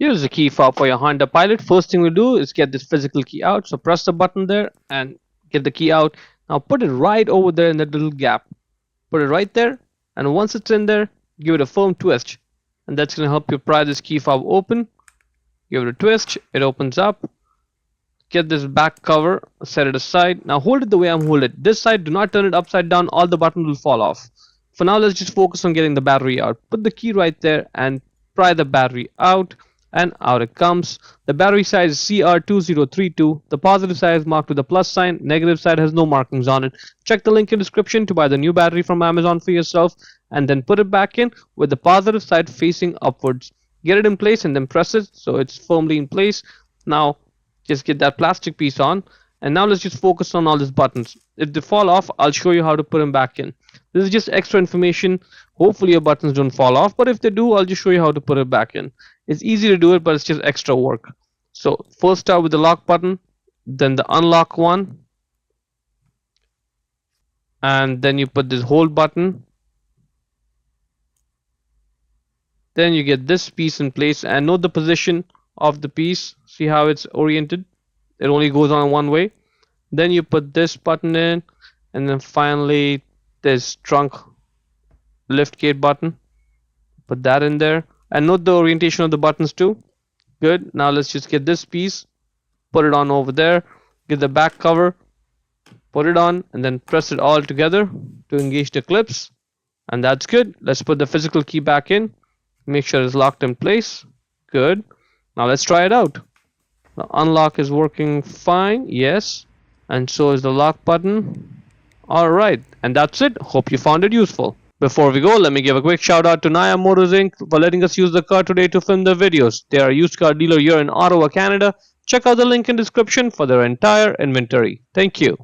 Here's the key fob for your Honda Pilot. First thing we do is get this physical key out. So press the button there and get the key out. Now put it right over there in that little gap. Put it right there, and once it's in there, give it a firm twist. And that's going to help you pry this key fob open. Give it a twist, it opens up. Get this back cover, set it aside. Now hold it the way I'm holding it. This side, do not turn it upside down, all the buttons will fall off. For now, let's just focus on getting the battery out. Put the key right there and pry the battery out, and out it comes. The battery size is CR2032. The positive side is marked with a plus sign, negative side has no markings on it. Check the link in the description to buy the new battery from Amazon for yourself, and then put it back in with the positive side facing upwards. Get it in place and then press it so it's firmly in place. Now just get that plastic piece on, and now let's just focus on all these buttons. If they fall off, I'll show you how to put them back in. This is just extra information. Hopefully your buttons don't fall off, but if they do, I'll just show you how to put it back in. It's easy to do it, but it's just extra work. So first start with the lock button, then the unlock one, and then you put this hold button. Then you get this piece in place, and note the position of the piece. See how it's oriented? It only goes on one way. Then you put this button in, and then finally this trunk lift gate button. Put that in there, and note the orientation of the buttons too. Good. Now let's just get this piece, put it on over there, get the back cover, put it on, and then press it all together to engage the clips, and that's good. Let's put the physical key back in, make sure it's locked in place. Good. Now let's try it out. The unlock is working fine, yes, and so is the lock button. Alright, and that's it. Hope you found it useful. Before we go, let me give a quick shout out to Naya Motors Inc. for letting us use the car today to film the videos. They are a used car dealer here in Ottawa, Canada. Check out the link in description for their entire inventory. Thank you.